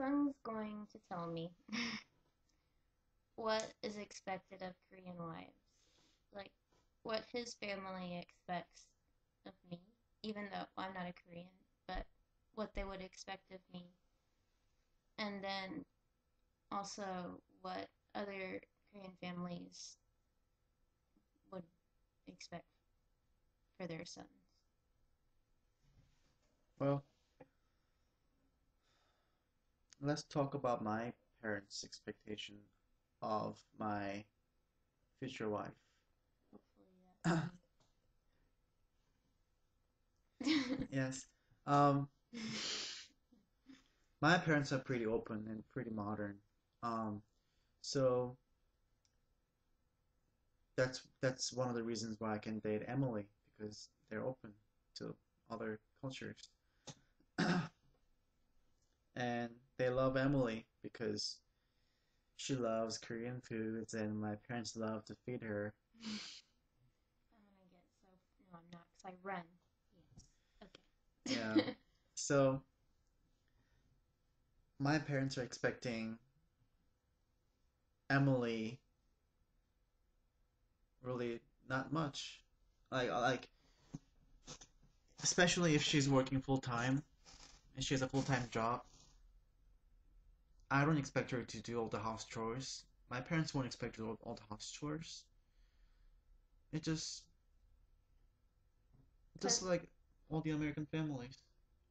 son's going to tell me what is expected of Korean wives. Like, what his family expects of me, even though I'm not a Korean, but what they would expect of me. And then also what other Korean families would expect for their sons. Well, let's talk about my parents' expectation of my future wife. Hopefully that's Yes. Um, my parents are pretty open and pretty modern. Um, so that's one of the reasons why I can date Emily because they're open to other cultures. And they love Emily because she loves Korean foods and my parents love to feed her. I'm gonna get so. No, I'm not, because I run. Yes. Yeah. Okay. So my parents are expecting Emily really not much. Like especially if she's working full time and she has a full time job. I don't expect her to do all the house chores. My parents won't expect her to do all the house chores. It just But like all the American families.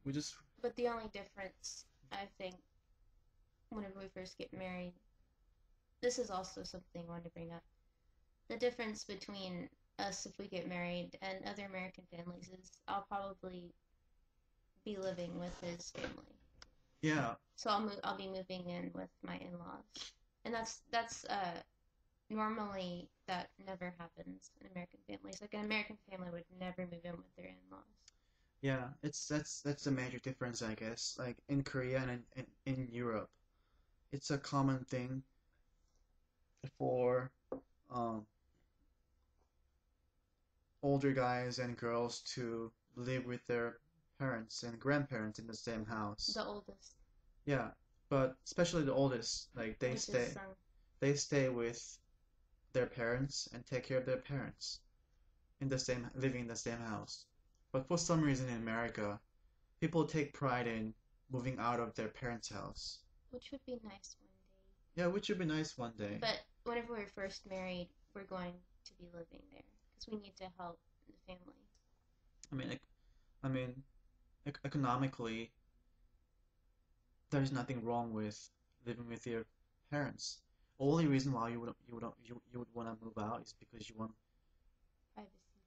We just but the only difference, I think, whenever we first get married, this is also something I want to bring up. The difference between us if we get married and other American families is I'll probably be living with his family. yeah. So I'll be moving in with my in-laws. And that's normally that never happens in American families. Like an American family would never move in with their in-laws. Yeah, it's that's a major difference, I guess. Like in Korea and in Europe, it's a common thing for um, older guys and girls to live with their parents and grandparents in the same house. The oldest, Yeah, but especially the oldest, like which is son. they stay with their parents and take care of their parents in the same living in the same house. But for some reason in America, people take pride in moving out of their parents' house. Which would be nice one day. Yeah, which would be nice one day. But whenever we're first married, we're going to be living there because we need to help the family. I mean, I mean, economically, there's nothing wrong with living with your parents. Only reason why you would want to move out is because you want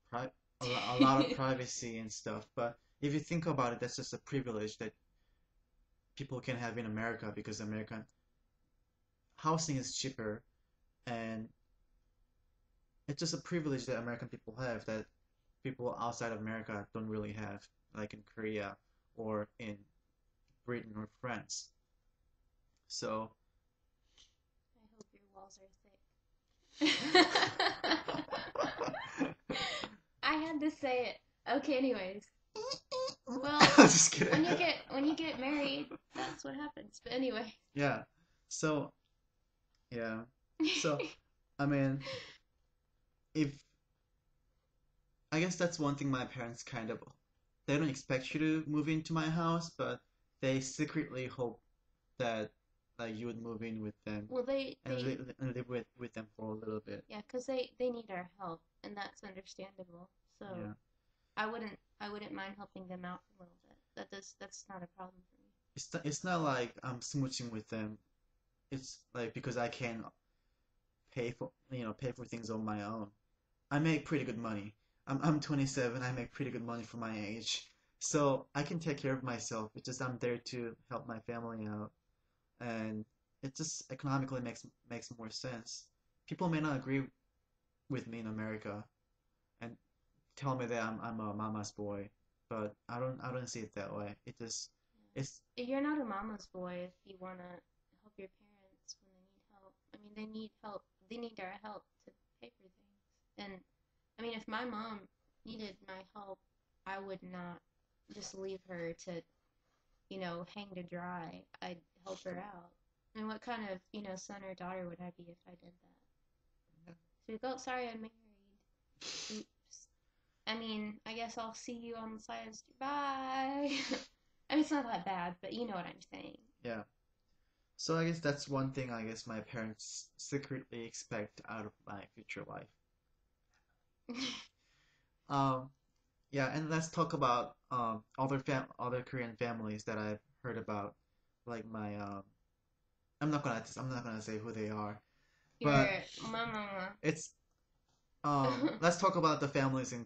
pri a lot of Privacy. privacy and stuff. But if you think about it, that's just a privilege that people can have in America because American housing is cheaper and it's just a privilege that American people have that people outside of America don't really have, like in Korea or in Britain or France. So, I hope your walls are thick. I had to say it. Okay, anyways. Well, just kidding. when you get married, that's what happens. But anyway. Yeah. So, yeah. So, I mean, if I guess that's one thing my parents kind of they don't expect you to move into my house, but they secretly hope that like you would move in with them Well, and live with them for a little bit. yeah, because they need our help, and that's understandable. So Yeah. I wouldn't mind helping them out a little bit. That's not a problem for me. It's not like I'm smooching with them. It's like because I can pay for things on my own. I make pretty good money. I'm 27. I make pretty good money for my age. So I can take care of myself. It's just I'm there to help my family out. And it just economically makes more sense. People may not agree with me in America and tell me that I'm a mama's boy, but I don't see it that way. It just it's Yeah. You're not a mama's boy if you wanna help your parents when they need help. I mean, they need help. They need our help to pay for things. And I mean, if my mom needed my help, I would not just leave her to hang to dry. I'd help her out. And what kind of, son or daughter would I be if I did that? So we go, sorry, I'm married. Oops. I mean, I guess I'll see you on the side of the street. Bye. I mean, it's not that bad, but you know what I'm saying. Yeah. So I guess that's one thing I guess my parents secretly expect out of my future wife. Um, yeah, and let's talk about other Korean families that I've heard about, like my I'm not gonna say who they are, Your but mama. it's let's talk about the families in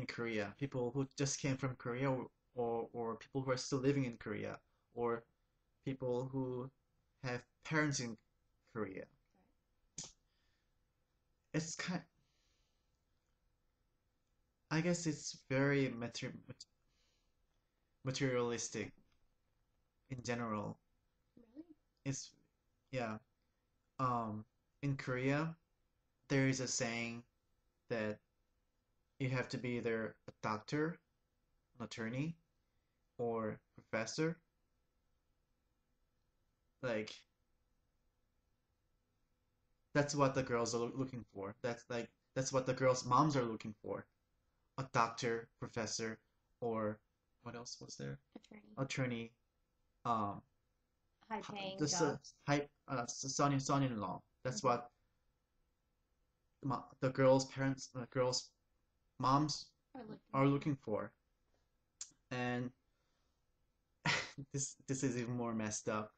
Korea, people who just came from Korea, or people who are still living in Korea, or people who have parents in Korea. It's kind I guess it's very materialistic in general. Really? It's yeah. Um, in Korea, there is a saying that you have to be either a doctor, an attorney, or professor. Like that's what the girls are looking for. That's what the girls' moms are looking for. A doctor, professor, or what else was there? Attorney. Attorney. Um, High paying the jobs. son-in-law. That's Hmm. what the girls' parents, the girls' moms Are looking are for. looking for. And this is even more messed up.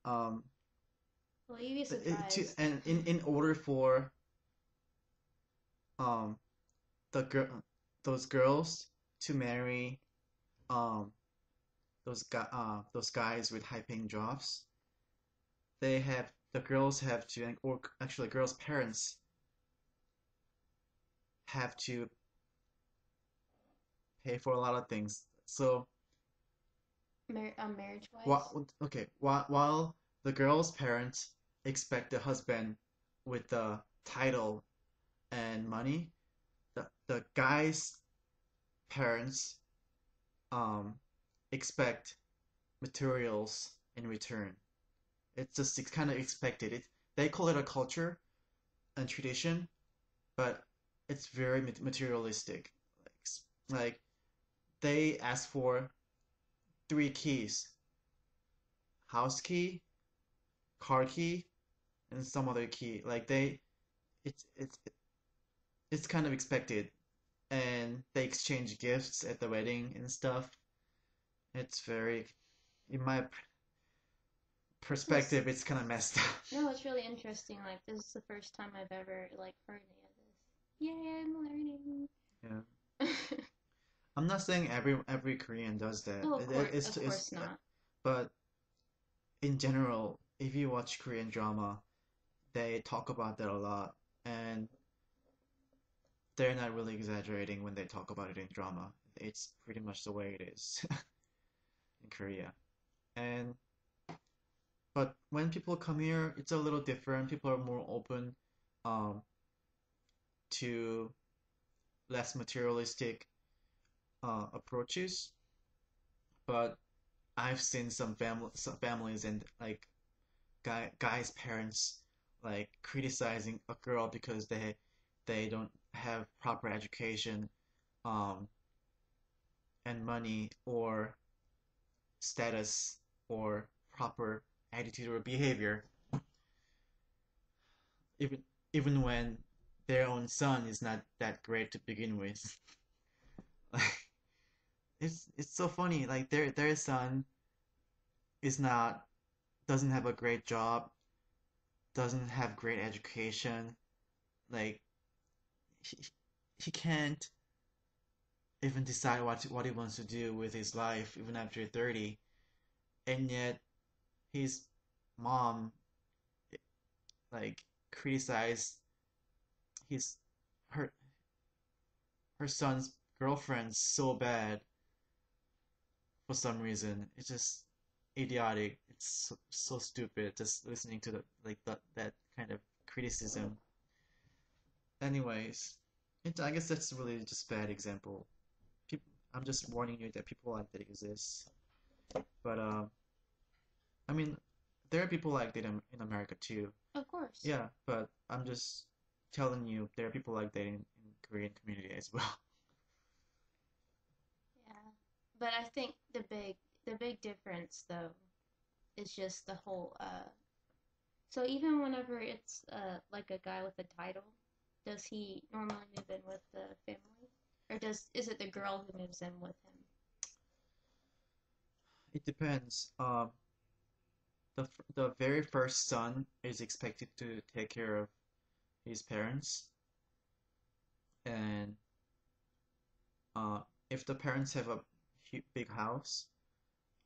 Um, Well, you'd be to surprised. and in order for um the girl those girls to marry um those guys with high paying jobs, the girls have to, or actually girls' parents have to pay for a lot of things. So Marriage wise. while the girl's parents expect the husband with the title and money, the guy's parents um expect materials in return. It's kind of expected. They call it a culture and tradition, but it's very materialistic. Like they ask for three keys: house key, car key, and some other key. Like it's it's it's kind of expected, and they exchange gifts at the wedding and stuff. It's very, in my This perspective, it's kind of messed up. No, it's really interesting. Like this is the first time I've ever like heard any of this. Yay, I'm learning. Yeah, I'm not saying every Korean does that. No, It's of course not. but in general, if you watch Korean drama, they talk about that a lot, and they're not really exaggerating when they talk about it in drama. It's pretty much the way it is in Korea. And but when people come here, it's a little different. People are more open um, to less materialistic approaches. But I've seen some families and like guys' parents like criticizing a girl because they don't have proper education um, and money or status or proper attitude or behavior, even even when their own son is not that great to begin with. Like it's so funny. Like their son is not doesn't have a great job, doesn't have great education. Like he, he can't even decide what he wants to do with his life even after 30, and yet his mom like criticized his her her son's girlfriend so bad for some reason. It's just idiotic. It's so stupid just listening to that kind of criticism. Anyways, I guess that's really just bad example. People, I'm just warning you that people like that exist. But I mean, there are people like that in America too. Of course. Yeah, but I'm just telling you there are people like that in Korean community as well. Yeah. But I think the big difference though is just the whole so even whenever it's like a guy with a title, does he normally move in with the family? Or is it the girl who moves in with him? It depends. The very first son is expected to take care of his parents, and uh, if the parents have a big house,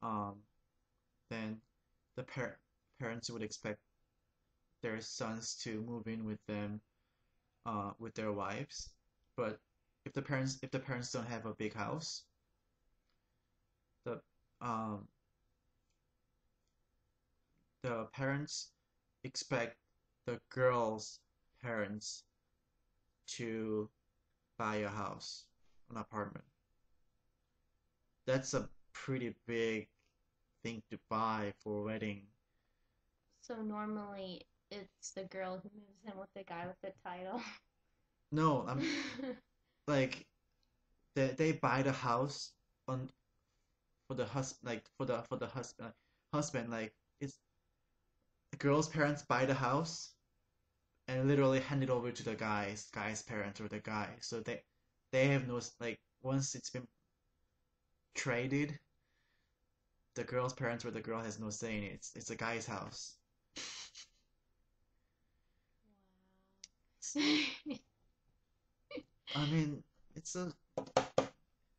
um, then the parents would expect their sons to move in with them, with their wives. But if the parents don't have a big house, the um, the parents expect the girl's parents to buy a house, an apartment. That's a pretty big thing to buy for a wedding. So normally it's the girl who moves in with the guy with the title. No, I'm like they buy the house on for the husband, like for the husband, like it's the girl's parents buy the house and literally hand it over to the guy's parents or the guy. So they have no like once it's been traded, the girl's parents or the girl has no say in it. It's a guy's house. Wow. I mean, it's a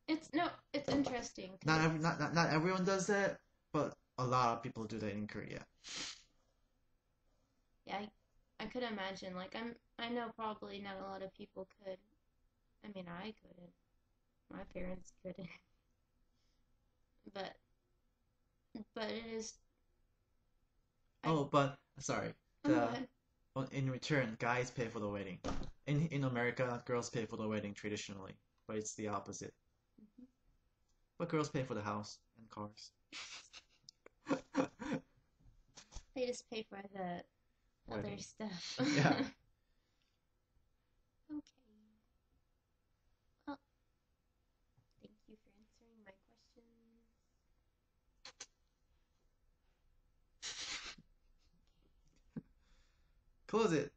It's no, it's interesting not because not everyone does that, but a lot of people do that in Korea. yeah, I could imagine. Like I know probably not a lot of people could. I mean, I couldn't. My parents couldn't. But it is. I Oh, but sorry. oh go The ahead. in return, guys pay for the wedding. In America, girls pay for the wedding traditionally, but it's the opposite. Mhm. But girls pay for the house and cars. They just pay for the other Wedding. stuff. Yeah. Okay. Well, thank you for answering my questions. Close it.